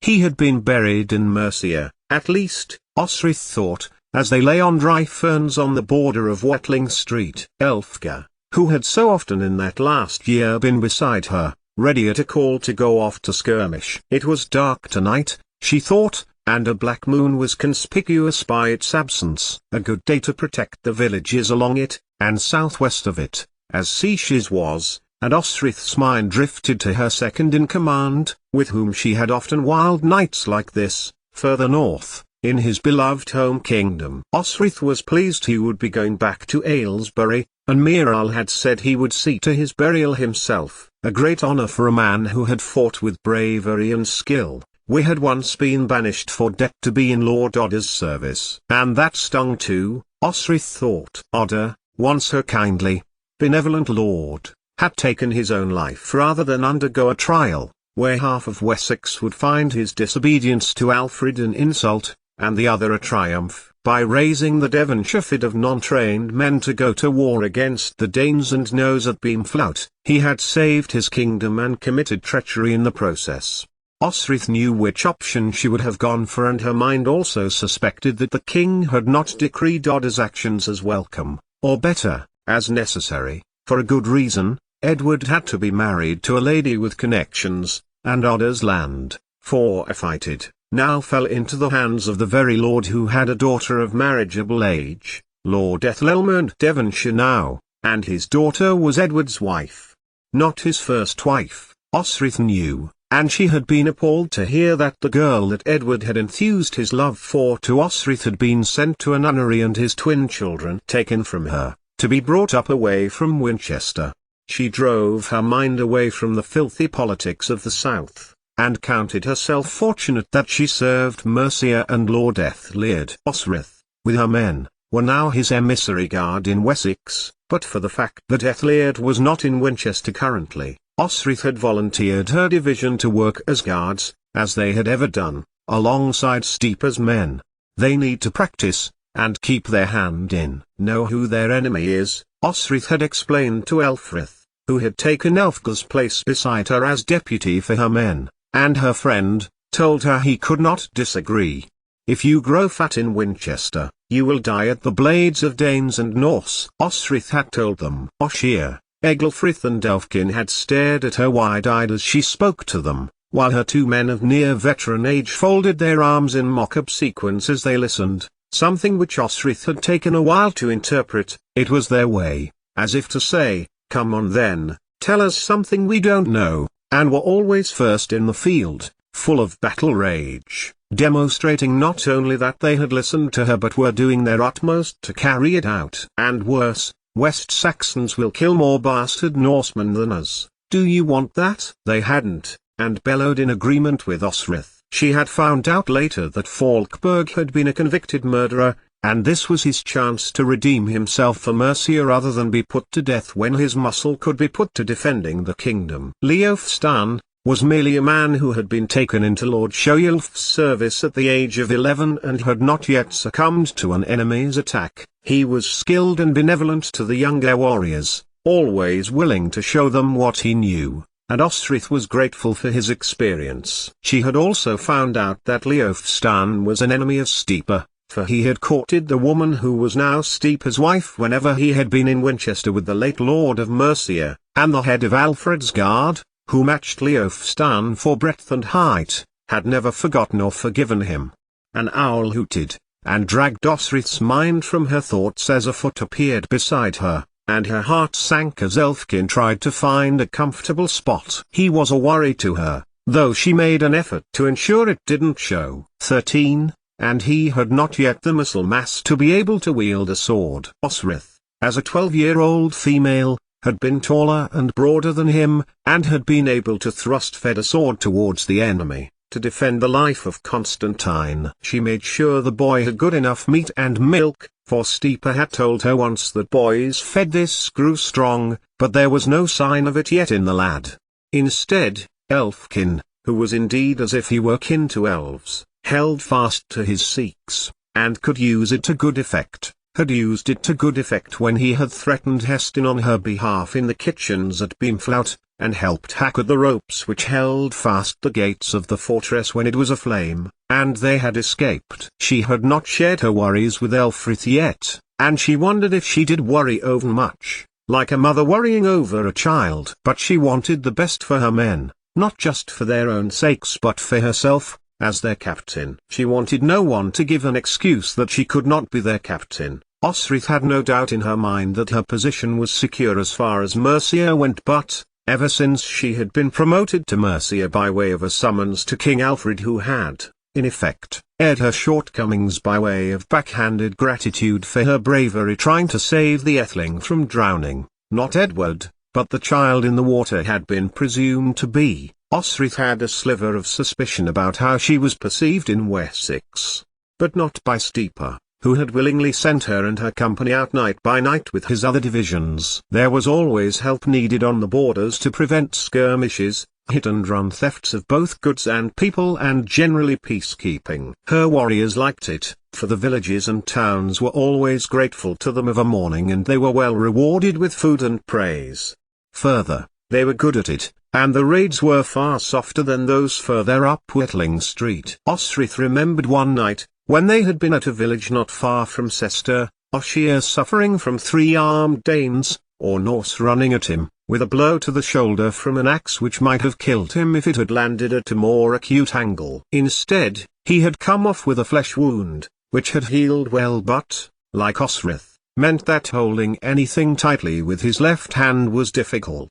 He had been buried in Mercia, at least, Osrith thought, as they lay on dry ferns on the border of Watling Street. Elfgar, who had so often in that last year been beside her, ready at a call to go off to skirmish. It was dark tonight, she thought, and a black moon was conspicuous by its absence. A good day to protect the villages along it, and southwest of it, as Sishi's was, and Osrith's mind drifted to her second-in-command, with whom she had often wild nights like this, further north, in his beloved home kingdom. Osrith was pleased he would be going back to Aylesbury, and Miral had said he would see to his burial himself, a great honor for a man who had fought with bravery and skill. We had once been banished for debt to be in Lord Odder's service. And that stung too, Osrith thought. Odder, once her kindly, benevolent lord, had taken his own life rather than undergo a trial, where half of Wessex would find his disobedience to Alfred an insult, and the other a triumph, by raising the Devonshire fid of non-trained men to go to war against the Danes and nose at Beamflout. He had saved his kingdom and committed treachery in the process. Osrith knew which option she would have gone for, and her mind also suspected that the king had not decreed Odder's actions as welcome, or better, as necessary. For a good reason, Edward had to be married to a lady with connections, and Odder's land, forfeited, now fell into the hands of the very lord who had a daughter of marriageable age. Lord Ethelelmund Devonshire now, and his daughter was Edward's wife. Not his first wife, Osrith knew. And she had been appalled to hear that the girl that Edward had enthused his love for to Osrith had been sent to a nunnery and his twin children taken from her, to be brought up away from Winchester. She drove her mind away from the filthy politics of the south, and counted herself fortunate that she served Mercia and Lord Ethelred. Osrith, with her men, were now his emissary guard in Wessex, but for the fact that Ethelred was not in Winchester currently, Osrith had volunteered her division to work as guards, as they had ever done, alongside Steeper's men. They need to practice, and keep their hand in. Know who their enemy is, Osrith had explained to Elfrith, who had taken Elfgar's place beside her as deputy for her men, and her friend, told her he could not disagree. If you grow fat in Winchester, you will die at the blades of Danes and Norse. Osrith had told them. Oshir, Egelfrith and Elfkin had stared at her wide-eyed as she spoke to them, while her two men of near veteran age folded their arms in mock obsequence as they listened, something which Osrith had taken a while to interpret. It was their way, as if to say, come on then, tell us something we don't know, and were always first in the field, full of battle rage, demonstrating not only that they had listened to her but were doing their utmost to carry it out. And worse, West Saxons will kill more bastard Norsemen than us. Do you want that? They hadn't, and bellowed in agreement with Osrith. She had found out later that Falkberg had been a convicted murderer, and this was his chance to redeem himself for Mercia rather than be put to death when his muscle could be put to defending the kingdom. Leofstan was merely a man who had been taken into Lord Sjöulf's service at the age of 11 and had not yet succumbed to an enemy's attack. He was skilled and benevolent to the younger warriors, always willing to show them what he knew, and Osrith was grateful for his experience. She had also found out that Leofstan was an enemy of Steeper, for he had courted the woman who was now Steeper's wife whenever he had been in Winchester with the late Lord of Mercia, and the head of Alfred's guard, who matched Leofstan for breadth and height, had never forgotten or forgiven him. An owl hooted, and dragged Osrith's mind from her thoughts as a foot appeared beside her, and her heart sank as Elfkin tried to find a comfortable spot. He was a worry to her, though she made an effort to ensure it didn't show. 13, and he had not yet the muscle mass to be able to wield a sword. Osrith, as a 12-year-old female, had been taller and broader than him, and had been able to thrust-fed a sword towards the enemy, to defend the life of Constantine. She made sure the boy had good enough meat and milk, for Steeper had told her once that boys fed this grew strong, but there was no sign of it yet in the lad. Instead, Elfkin, who was indeed as if he were kin to elves, held fast to his seeks, and could use it to good effect. Had used it to good effect when he had threatened Hestin on her behalf in the kitchens at Beamflout, and helped hack at the ropes which held fast the gates of the fortress when it was aflame, and they had escaped. She had not shared her worries with Elfrith yet, and she wondered if she did worry over much, like a mother worrying over a child. But she wanted the best for her men, not just for their own sakes but for herself, as their captain. She wanted no one to give an excuse that she could not be their captain. Osrith had no doubt in her mind that her position was secure as far as Mercia went, but, ever since she had been promoted to Mercia by way of a summons to King Alfred, who had, in effect, aired her shortcomings by way of backhanded gratitude for her bravery trying to save the Atheling from drowning, not Edward, but the child in the water had been presumed to be, Osrith had a sliver of suspicion about how she was perceived in Wessex. But not by Steeper, who had willingly sent her and her company out night by night with his other divisions. There was always help needed on the borders to prevent skirmishes, hit-and-run thefts of both goods and people, and generally peacekeeping. Her warriors liked it, for the villages and towns were always grateful to them of a morning, and they were well rewarded with food and praise. Further, they were good at it, and the raids were far softer than those further up Watling Street. Osrith remembered one night, when they had been at a village not far from Cester, Ogier suffering from 3 armed Danes, or Norse, running at him, with a blow to the shoulder from an axe which might have killed him if it had landed at a more acute angle. Instead, he had come off with a flesh wound, which had healed well but, like Osrith, meant that holding anything tightly with his left hand was difficult.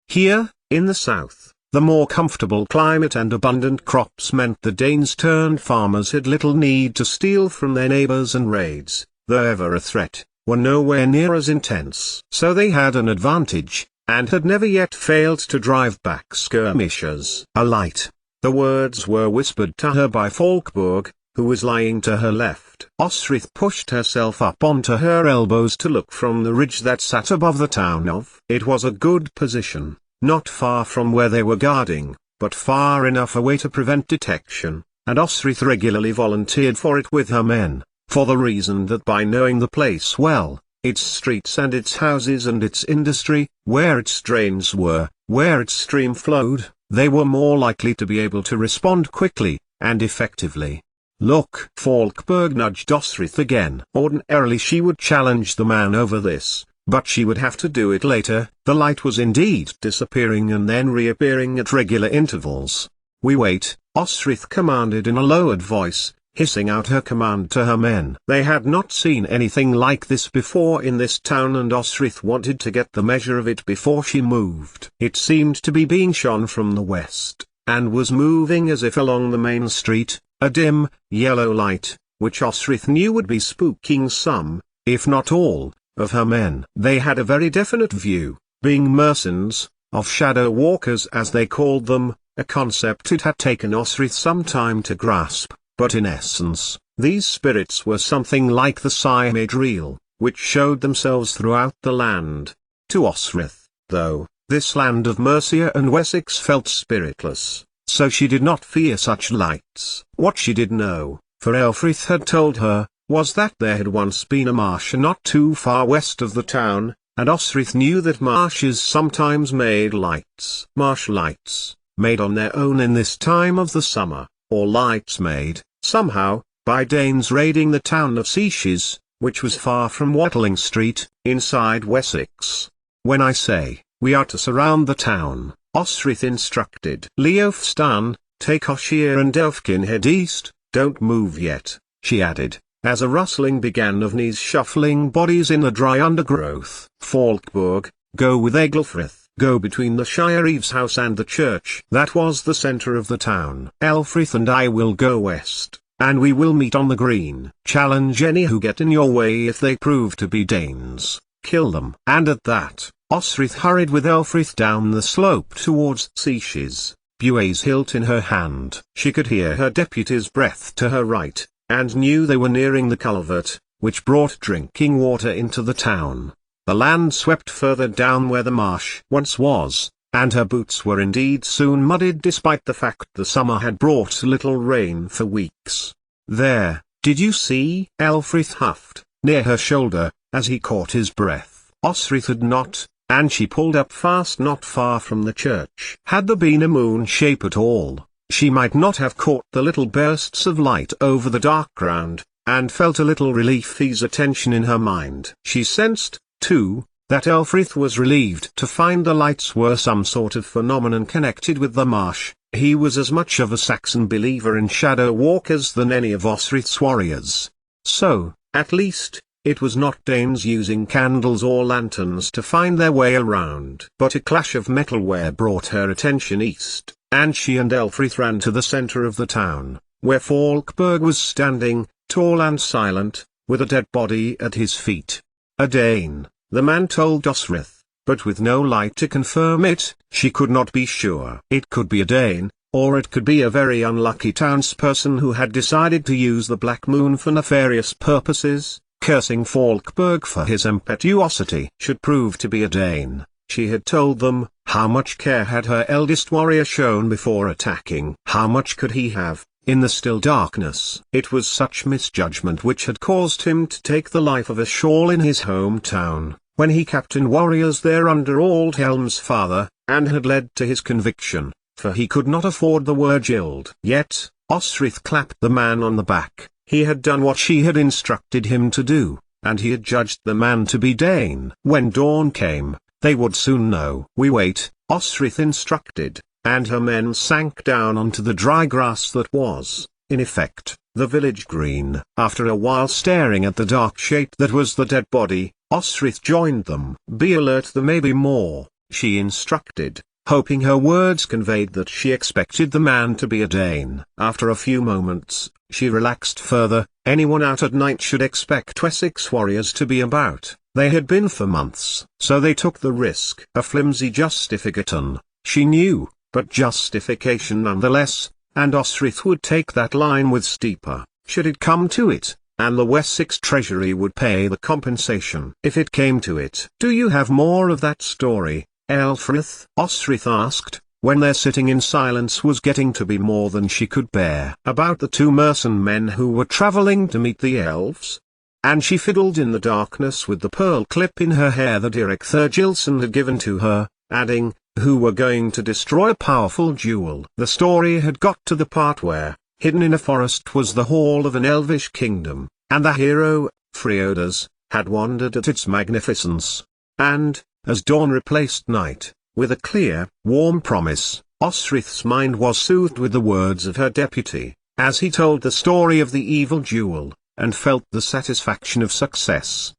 Here, in the south, the more comfortable climate and abundant crops meant the Danes-turned farmers had little need to steal from their neighbors, and raids, though ever a threat, were nowhere near as intense. So they had an advantage, and had never yet failed to drive back skirmishers. A light. The words were whispered to her by Falkburg, who was lying to her left. Osrith pushed herself up onto her elbows to look from the ridge that sat above the town of. It was a good position, not far from where they were guarding, but far enough away to prevent detection, and Osrith regularly volunteered for it with her men, for the reason that by knowing the place well, its streets and its houses and its industry, where its drains were, where its stream flowed, they were more likely to be able to respond quickly, and effectively. Look! Falkburg nudged Osrith again. Ordinarily she would challenge the man over this, but she would have to do it later. The light was indeed disappearing and then reappearing at regular intervals. We wait, Osrith commanded in a lowered voice, hissing out her command to her men. They had not seen anything like this before in this town, and Osrith wanted to get the measure of it before she moved. It seemed to be being shone from the west, and was moving as if along the main street, a dim, yellow light, which Osrith knew would be spooking some, if not all, of her men. They had a very definite view, being mercenaries, of shadow walkers as they called them, a concept it had taken Osrith some time to grasp, but in essence, these spirits were something like the Siamedreel, which showed themselves throughout the land. To Osrith, though, this land of Mercia and Wessex felt spiritless, so she did not fear such lights. What she did know, for Elfrith had told her, was that there had once been a marsh not too far west of the town, and Osrith knew that marshes sometimes made lights. Marsh lights, made on their own in this time of the summer, or lights made, somehow, by Danes raiding the town of Seaches, which was far from Watling Street, inside Wessex. When I say, we are to surround the town, Osrith instructed Leofstan, take Ogier and Elfkin, head east, don't move yet, she added, as a rustling began of knees shuffling bodies in the dry undergrowth. Falkburg, go with Eglfrith, go between the Shire Eve's house and the church. That was the centre of the town. Elfrith and I will go west, and we will meet on the green. Challenge any who get in your way. If they prove to be Danes, kill them. And at that, Osrith hurried with Elfrith down the slope towards Seaches, Buey's hilt in her hand. She could hear her deputy's breath to her right, and knew they were nearing the culvert, which brought drinking water into the town. The land swept further down where the marsh once was, and her boots were indeed soon muddied despite the fact the summer had brought little rain for weeks. There, did you see? Elfrith huffed, near her shoulder, as he caught his breath. Osrith had not, and she pulled up fast not far from the church. Had there been a moon shape at all, she might not have caught the little bursts of light over the dark ground, and felt a little relief ease a tension in her mind. She sensed, too, that Elfrith was relieved to find the lights were some sort of phenomenon connected with the marsh. He was as much of a Saxon believer in shadow walkers than any of Osrith's warriors. So, at least, it was not Danes using candles or lanterns to find their way around. But a clash of metalware brought her attention east, and she and Elfrith ran to the center of the town, where Falkberg was standing, tall and silent, with a dead body at his feet. A Dane, the man told Osrith, but with no light to confirm it. She could not be sure. It could be a Dane, or it could be a very unlucky townsperson who had decided to use the Black Moon for nefarious purposes, cursing Falkberg for his impetuosity. Should prove to be a Dane, she had told them. How much care had her eldest warrior shown before attacking? How much could he have, in the still darkness? It was such misjudgment which had caused him to take the life of a Shawl in his hometown, when he captained warriors there under Aldhelm's father, and had led to his conviction, for he could not afford the Wergild. Yet, Osrith clapped the man on the back. He had done what she had instructed him to do, and he had judged the man to be Dane. When dawn came, they would soon know. We wait, Osrith instructed, and her men sank down onto the dry grass that was, in effect, the village green. After a while staring at the dark shape that was the dead body, Osrith joined them. Be alert, there may be more, she instructed, hoping her words conveyed that she expected the man to be a Dane. After a few moments, she relaxed further. Anyone out at night should expect Wessex warriors to be about. They had been for months, so they took the risk. A flimsy justification, she knew, but justification nonetheless, and Osrith would take that line with steeper, should it come to it, and the Wessex treasury would pay the compensation. If it came to it. Do you have more of that story, Elfrith? Osrith asked, when their sitting in silence was getting to be more than she could bear. About the two mercenary men who were traveling to meet the elves? And she fiddled in the darkness with the pearl clip in her hair that Eric Thurgilson had given to her, adding, who were going to destroy a powerful jewel. The story had got to the part where, hidden in a forest was the hall of an elvish kingdom, and the hero, Freodas, had wondered at its magnificence. And, as dawn replaced night, with a clear, warm promise, Osrith's mind was soothed with the words of her deputy, as he told the story of the evil jewel, and felt the satisfaction of success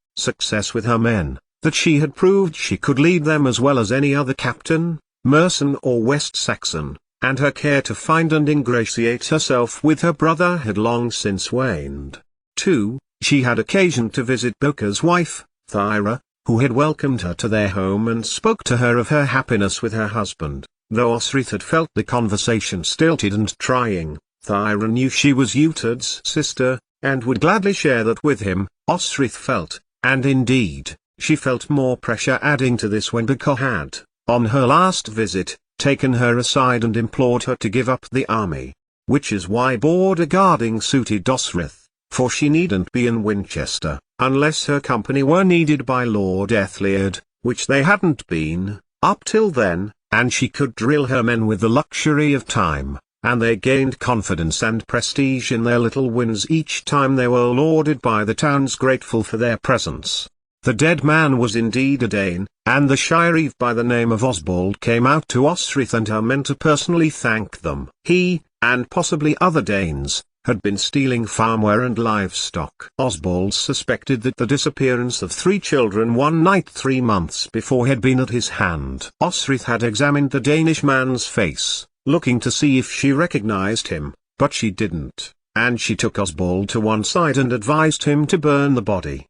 with her men, that she had proved she could lead them as well as any other captain, Mercian or West Saxon, and her care to find and ingratiate herself with her brother had long since waned. Too, she had occasion to visit Boker's wife, Thyra, who had welcomed her to their home and spoke to her of her happiness with her husband. Though Osrith had felt the conversation stilted and trying, Thyra knew she was Utard's sister, and would gladly share that with him. Osrith felt, and indeed, she felt more pressure adding to this when Boker had, on her last visit, taken her aside and implored her to give up the army. Which is why border guarding suited Osrith, for she needn't be in Winchester, unless her company were needed by Lord Ethliard, which they hadn't been, up till then, and she could drill her men with the luxury of time, and they gained confidence and prestige in their little wins each time they were lauded by the towns grateful for their presence. The dead man was indeed a Dane, and the Shireve by the name of Osbald came out to Osrith and her men to personally thank them. He, and possibly other Danes, had been stealing farmware and livestock. Osbald suspected that the disappearance of 3 children one night 3 months before had been at his hand. Osrith had examined the Danish man's face, looking to see if she recognized him, but she didn't, and she took Osbald to one side and advised him to burn the body.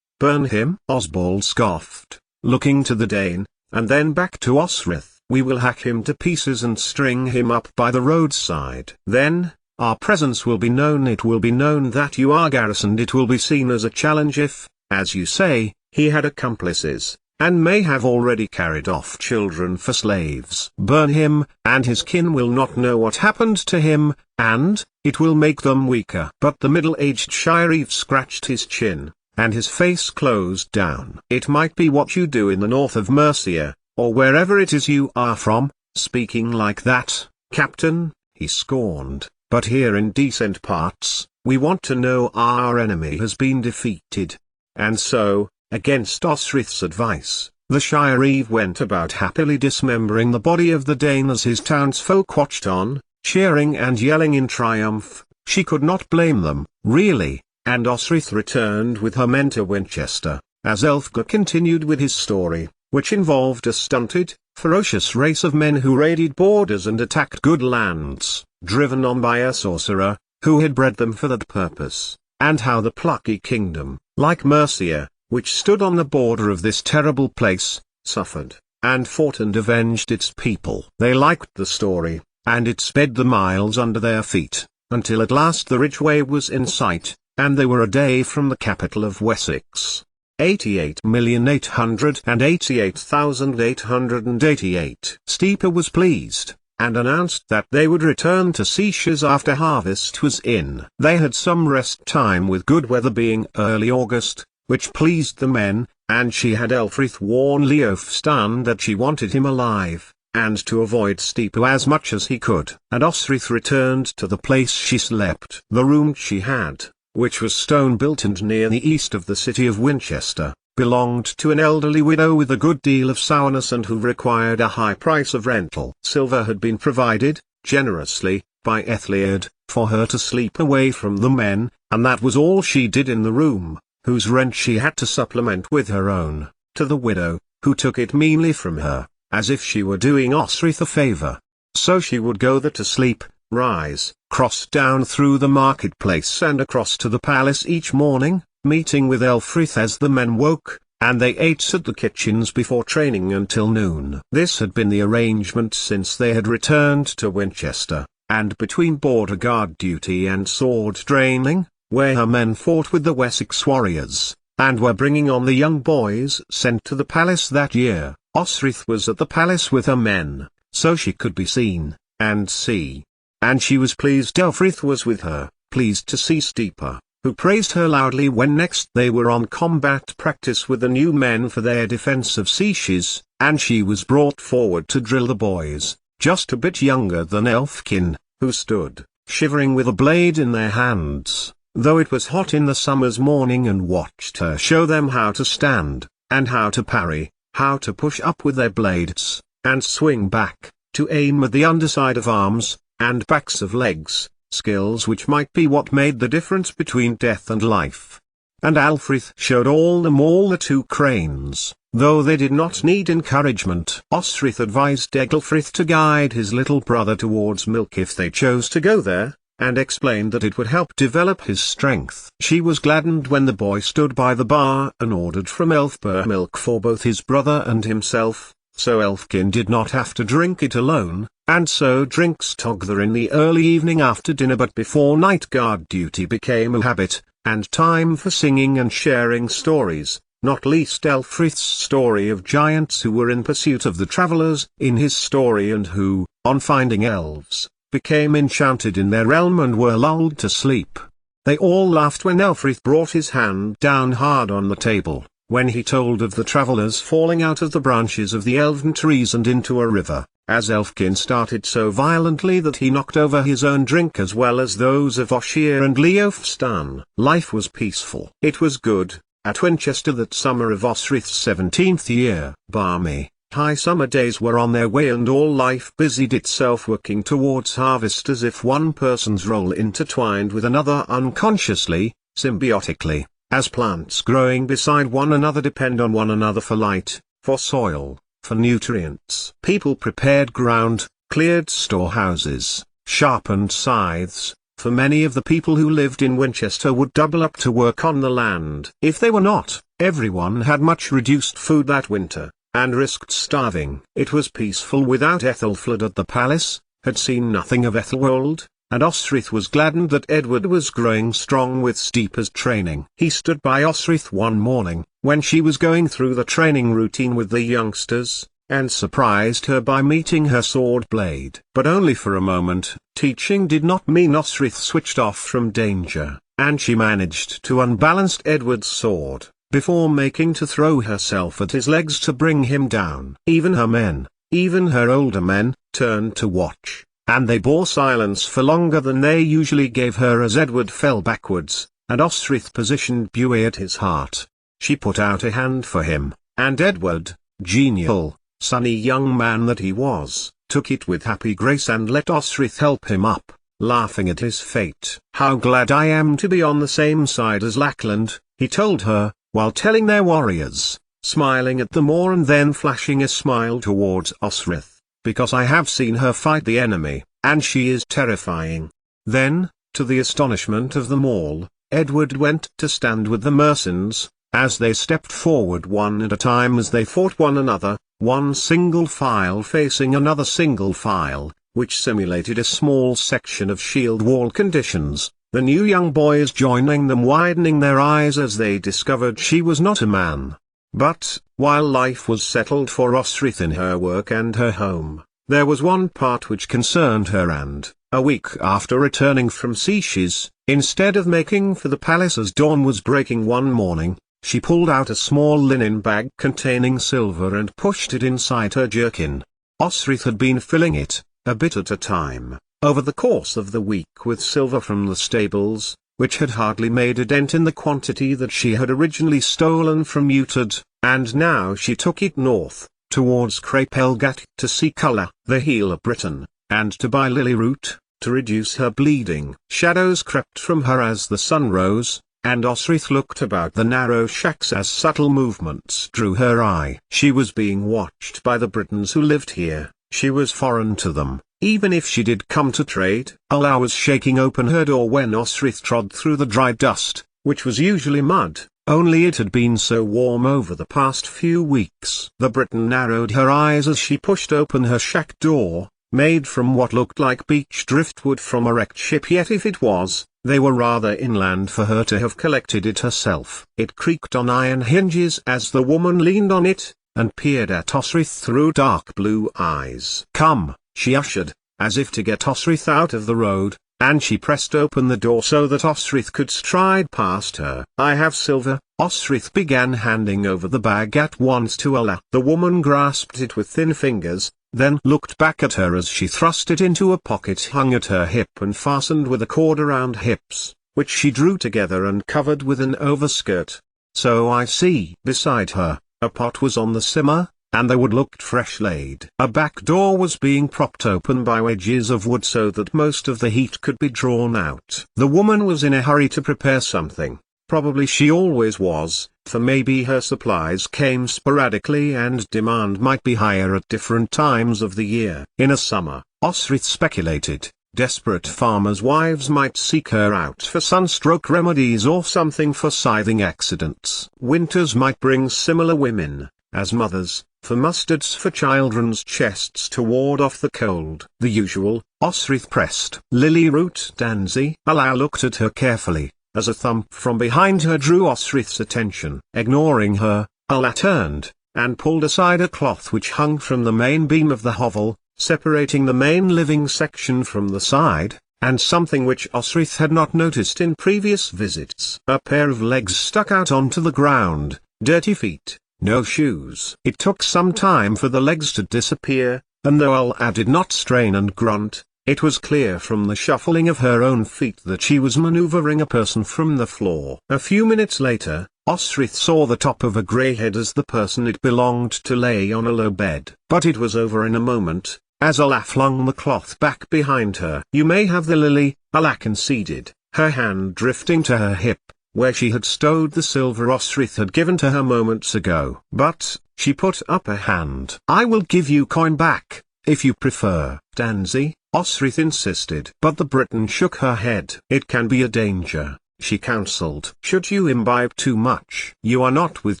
Burn him? Osbald scoffed, looking to the Dane, and then back to Osrith. We will hack him to pieces and string him up by the roadside. Then, our presence will be known. It will be known that you are garrisoned. It will be seen as a challenge if, as you say, he had accomplices, and may have already carried off children for slaves. Burn him, and his kin will not know what happened to him, and, it will make them weaker. But the middle-aged Shireve scratched his chin, and his face closed down. "It might be what you do in the north of Mercia, or wherever it is you are from, speaking like that, Captain," he scorned, "but here in decent parts, we want to know our enemy has been defeated." And so, against Osrith's advice, the Shire Eve went about happily dismembering the body of the Dane as his townsfolk watched on, cheering and yelling in triumph. She could not blame them, really, and Osrith returned with her men to Winchester, as Elfgar continued with his story, which involved a stunted, ferocious race of men who raided borders and attacked good lands, driven on by a sorcerer, who had bred them for that purpose, and how the plucky kingdom, like Mercia, which stood on the border of this terrible place, suffered, and fought and avenged its people. They liked the story, and it sped the miles under their feet, until at last the Ridgeway was in sight, and they were a day from the capital of Wessex. 88,888,888. Steeper was pleased, and announced that they would return to Seashires after harvest was in. They had some rest time with good weather being early August, which pleased the men, and she had Elfrith warn Leofstan that she wanted him alive, and to avoid Steeper as much as he could. And Osrith returned to the place she slept. The room she had, which was stone-built and near the east of the city of Winchester, belonged to an elderly widow with a good deal of sourness and who required a high price of rental. Silver had been provided, generously, by Ethliad, for her to sleep away from the men, and that was all she did in the room, whose rent she had to supplement with her own, to the widow, who took it meanly from her, as if she were doing Osrith a favour. So she would go there to sleep, rise, cross down through the marketplace and across to the palace each morning, meeting with Elfrith as the men woke, and they ate at the kitchens before training until noon. This had been the arrangement since they had returned to Winchester, and between border guard duty and sword training, where her men fought with the Wessex warriors, and were bringing on the young boys sent to the palace that year, Osrith was at the palace with her men, so she could be seen, and see. And she was pleased Elfrith was with her, pleased to see Steeper, who praised her loudly when next they were on combat practice with the new men for their defence of Seashires, and she was brought forward to drill the boys, just a bit younger than Elfkin, who stood, shivering with a blade in their hands, though it was hot in the summer's morning, and watched her show them how to stand, and how to parry, how to push up with their blades, and swing back, to aim at the underside of arms, and backs of legs, skills which might be what made the difference between death and life. And Alfrith showed all the 2 cranes, though they did not need encouragement. Osrith advised Egelfrith to guide his little brother towards milk if they chose to go there, and explained that it would help develop his strength. She was gladdened when the boy stood by the bar and ordered from Elfbar milk for both his brother and himself, so Elfkin did not have to drink it alone, and so drink Stogther in the early evening after dinner, but before night guard duty became a habit, and time for singing and sharing stories, not least Elfrith's story of giants who were in pursuit of the travellers in his story and who, on finding elves, became enchanted in their realm and were lulled to sleep. They all laughed when Elfrith brought his hand down hard on the table, when he told of the travellers falling out of the branches of the elven trees and into a river, as Elfkin started so violently that he knocked over his own drink as well as those of Oshir and Leofstan. Life was peaceful. It was good, at Winchester that summer of Osrith's 17th year. Balmy, high summer days were on their way, and all life busied itself working towards harvest as if one person's role intertwined with another unconsciously, symbiotically, as plants growing beside one another depend on one another for light, for soil, for nutrients. People prepared ground, cleared storehouses, sharpened scythes, for many of the people who lived in Winchester would double up to work on the land. If they were not, everyone had much reduced food that winter, and risked starving. It was peaceful without Ethelfled at the palace, had seen nothing of Ethelwold, and Osrith was gladdened that Edward was growing strong with Steeper's training. He stood by Osrith one morning, when she was going through the training routine with the youngsters, and surprised her by meeting her sword blade. But only for a moment. Teaching did not mean Osrith switched off from danger. and she managed to unbalance Edward's sword, before making to throw herself at his legs to bring him down. Even her men, even her older men, turned to watch, and they bore silence for longer than they usually gave her as Edward fell backwards, and Osrith positioned buoy at his heart. She put out a hand for him, and Edward, genial, sunny young man that he was, took it with happy grace and let Osrith help him up, laughing at his fate. "How glad I am to be on the same side as Lackland," he told her, while telling their warriors, smiling at them all and then flashing a smile towards Osrith, "because I have seen her fight the enemy, and she is terrifying." Then, to the astonishment of them all, Edward went to stand with the mercenaries, as they stepped forward one at a time as they fought one another, one single file facing another single file, which simulated a small section of shield wall conditions, the new young boys joining them, widening their eyes as they discovered she was not a man. But, while life was settled for Osrith in her work and her home, there was one part which concerned her, and, a week after returning from Seiches, instead of making for the palace as dawn was breaking one morning, she pulled out a small linen bag containing silver and pushed it inside her jerkin. Osrith had been filling it, a bit at a time, over the course of the week with silver from the stables, which had hardly made a dent in the quantity that she had originally stolen from Utard, and now she took it north, towards Crapelgat, to see Culla, the healer Briton, and to buy lily root, to reduce her bleeding. Shadows crept from her as the sun rose, and Osrith looked about the narrow shacks as subtle movements drew her eye. She was being watched by the Britons who lived here. She was foreign to them, even if she did come to trade. Allah was shaking open her door when Osrith trod through the dry dust, which was usually mud, only it had been so warm over the past few weeks. The Briton narrowed her eyes as she pushed open her shack door, made from what looked like beach driftwood from a wrecked ship, yet if it was, they were rather inland for her to have collected it herself. It creaked on iron hinges as the woman leaned on it, and peered at Osrith through dark blue eyes. "Come," she ushered, as if to get Osrith out of the road, and she pressed open the door so that Osrith could stride past her. "I have silver." Osrith began handing over the bag at once to Allah. The woman grasped it with thin fingers, then looked back at her as she thrust it into a pocket hung at her hip and fastened with a cord around hips, which she drew together and covered with an overskirt. "So I see." Beside her, a pot was on the simmer, and the wood looked fresh laid. A back door was being propped open by wedges of wood so that most of the heat could be drawn out. The woman was in a hurry to prepare something. Probably she always was, for maybe her supplies came sporadically and demand might be higher at different times of the year. In a summer, Osrith speculated, desperate farmers' wives might seek her out for sunstroke remedies or something for scything accidents. Winters might bring similar women, as mothers, for mustards for children's chests to ward off the cold. The usual, Osrith pressed. "Lily root, Danzy." Allah looked at her carefully, as a thump from behind her drew Osrith's attention. Ignoring her, Allah turned, and pulled aside a cloth which hung from the main beam of the hovel, separating the main living section from the side, and something which Osrith had not noticed in previous visits. A pair of legs stuck out onto the ground, dirty feet, no shoes. It took some time for the legs to disappear, and though Allah did not strain and grunt, it was clear from the shuffling of her own feet that she was maneuvering a person from the floor. A few minutes later, Osrith saw the top of a grey head as the person it belonged to lay on a low bed. But it was over in a moment, as Allah flung the cloth back behind her. "You may have the lily," Allah conceded, her hand drifting to her hip, where she had stowed the silver Osrith had given to her moments ago. "But," she put up a hand, "I will give you coin back, if you prefer." "Danzy," Osrith insisted. But the Briton shook her head. "It can be a danger," she counseled. "Should you imbibe too much? You are not with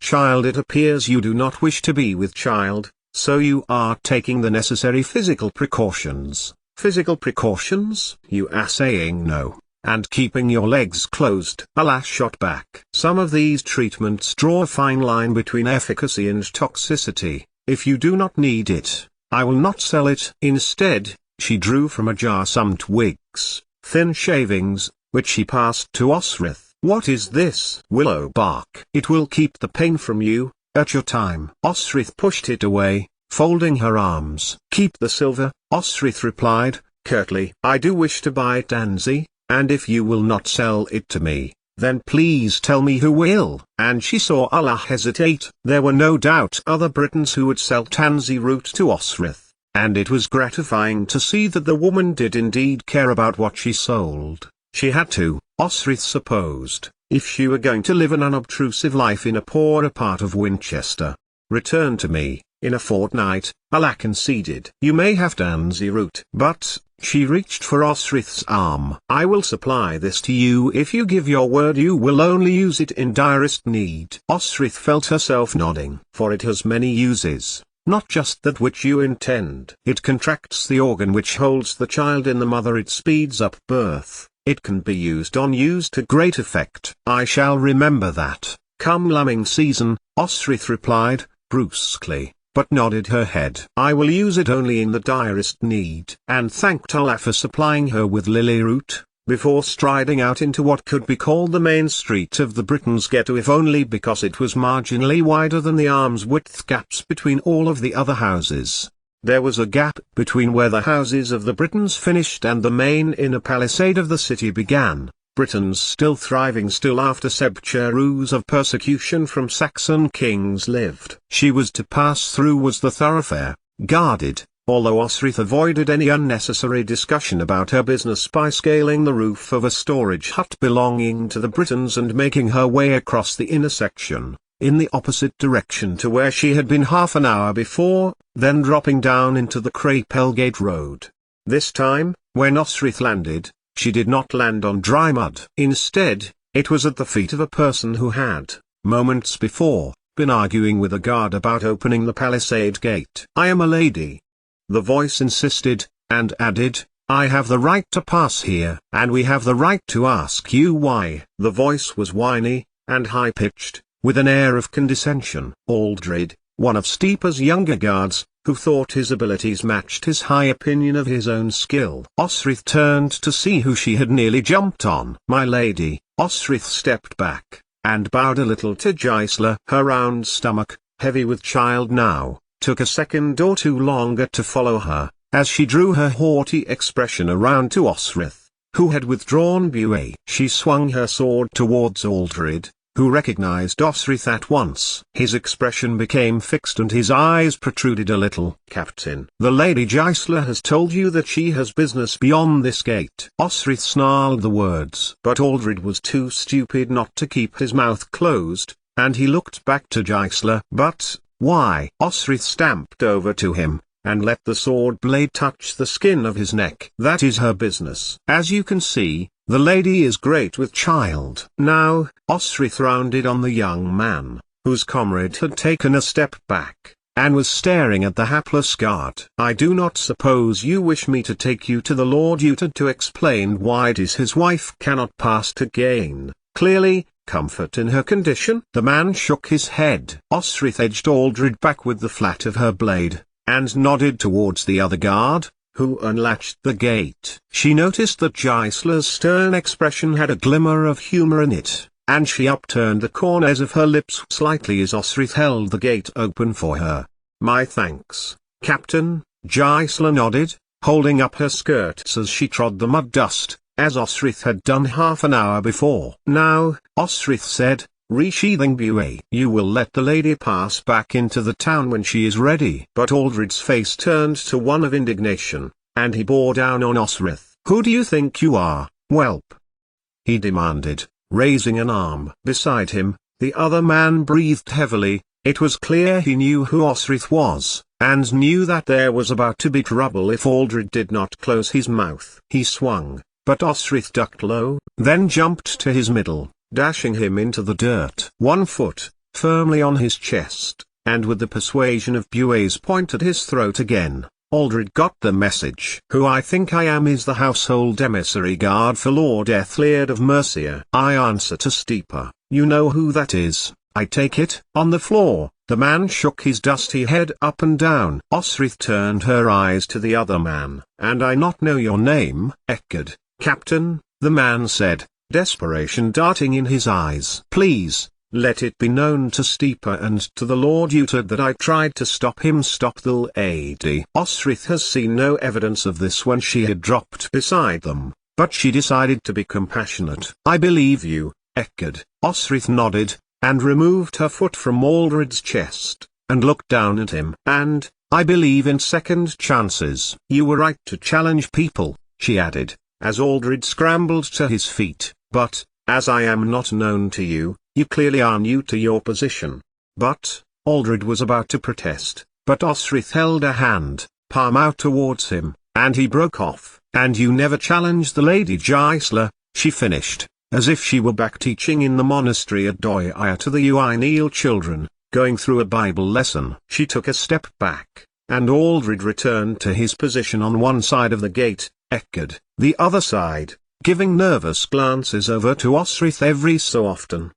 child. It appears you do not wish to be with child, so you are taking the necessary physical precautions." "Physical precautions?" "You are saying no, and keeping your legs closed." Allah shot back. "Some of these treatments draw a fine line between efficacy and toxicity. If you do not need it, I will not sell it." Instead, she drew from a jar some twigs, thin shavings, which he passed to Osrith. "What is this?" "Willow bark. It will keep the pain from you, at your time." Osrith pushed it away, folding her arms. "Keep the silver," Osrith replied, curtly. "I do wish to buy tansy, and if you will not sell it to me, then please tell me who will." And she saw Allah hesitate. There were no doubt other Britons who would sell tansy root to Osrith, and it was gratifying to see that the woman did indeed care about what she sold. She had to, Osrith supposed, if she were going to live an unobtrusive life in a poorer part of Winchester. "Return to me in a fortnight," Allah conceded. "You may have tansy root." But she reached for Osrith's arm. "I will supply this to you if you give your word you will only use it in direst need." Osrith felt herself nodding. "For it has many uses, not just that which you intend. It contracts the organ which holds the child in the mother. It speeds up birth. It can be used to great effect." "I shall remember that, come lambing season," Osrith replied, brusquely, but nodded her head. "I will use it only in the direst need," and thanked Allah for supplying her with lily root, before striding out into what could be called the main street of the Britons' ghetto, if only because it was marginally wider than the arm's-width gaps between all of the other houses. There was a gap between where the houses of the Britons finished and the main inner palisade of the city began. Britons still thriving still after centuries of persecution from Saxon kings lived. She was to pass through was the thoroughfare, guarded, although Osrith avoided any unnecessary discussion about her business by scaling the roof of a storage hut belonging to the Britons and making her way across the intersection, in the opposite direction to where she had been half an hour before, then dropping down into the Crapelgate Road. This time, when Osrith landed, she did not land on dry mud. Instead, it was at the feet of a person who had, moments before, been arguing with a guard about opening the palisade gate. "I am a lady," the voice insisted, and added, "I have the right to pass here, and we have the right to ask you why." The voice was whiny, and high-pitched, with an air of condescension. Aldred, one of Steeper's younger guards, who thought his abilities matched his high opinion of his own skill. Osrith turned to see who she had nearly jumped on. "My lady." Osrith stepped back, and bowed a little to Gisela. Her round stomach, heavy with child now, took a second or two longer to follow her, as she drew her haughty expression around to Osrith, who had withdrawn Buay. She swung her sword towards Aldred, who recognized Osrith at once. His expression became fixed and his eyes protruded a little. "Captain, the Lady Gisela has told you that she has business beyond this gate." Osrith snarled the words. But Aldred was too stupid not to keep his mouth closed, and he looked back to Gisela. "But, why?" Osrith stamped over to him, and let the sword blade touch the skin of his neck. "That is her business. As you can see, the lady is great with child." Now, Osrith rounded on the young man, whose comrade had taken a step back, and was staring at the hapless guard. "I do not suppose you wish me to take you to the Lord Utah to explain why it is his wife cannot pass to gain, clearly, comfort in her condition?" The man shook his head. Osrith edged Aldred back with the flat of her blade, and nodded towards the other guard, who unlatched the gate. She noticed that Gisela's stern expression had a glimmer of humor in it, and she upturned the corners of her lips slightly as Osrith held the gate open for her. "My thanks, Captain," Gisela nodded, holding up her skirts as she trod the mud dust, as Osrith had done half an hour before. "Now," Osrith said, resheathing Buay, "you will let the lady pass back into the town when she is ready." But Aldred's face turned to one of indignation, and he bore down on Osrith. "Who do you think you are, whelp?" he demanded, raising an arm. Beside him, the other man breathed heavily. It was clear he knew who Osrith was, and knew that there was about to be trouble if Aldred did not close his mouth. He swung, but Osrith ducked low, then jumped to his middle, dashing him into the dirt. One foot, firmly on his chest, and with the persuasion of Buay's point at his throat again, Aldred got the message. "Who I think I am is the household emissary guard for Lord Ethliard of Mercia. I answer to Steeper. You know who that is, I take it?" On the floor, the man shook his dusty head up and down. Osrith turned her eyes to the other man. "And I not know your name?" "Eckard, Captain," The man said, desperation darting in his eyes. Please, let it be known to Steeper and to the Lord Utard that I tried to stop him. Stop the lady. Osrith has seen no evidence of this when she had dropped beside them, but she decided to be compassionate. I believe you, Eckard. Osrith nodded, and removed her foot from Aldred's chest, and looked down at him. And, I believe in second chances. You were right to challenge people, she added, as Aldred scrambled to his feet, but, as I am not known to you, you clearly are new to your position. But, Aldred was about to protest, but Osrith held a hand, palm out towards him, and he broke off. And you never challenged the Lady Gisela, she finished, as if she were back teaching in the monastery at Doia to the Uineal children, going through a Bible lesson. She took a step back, and Aldred returned to his position on one side of the gate, Eckard, the other side, giving nervous glances over to Osrith every so often.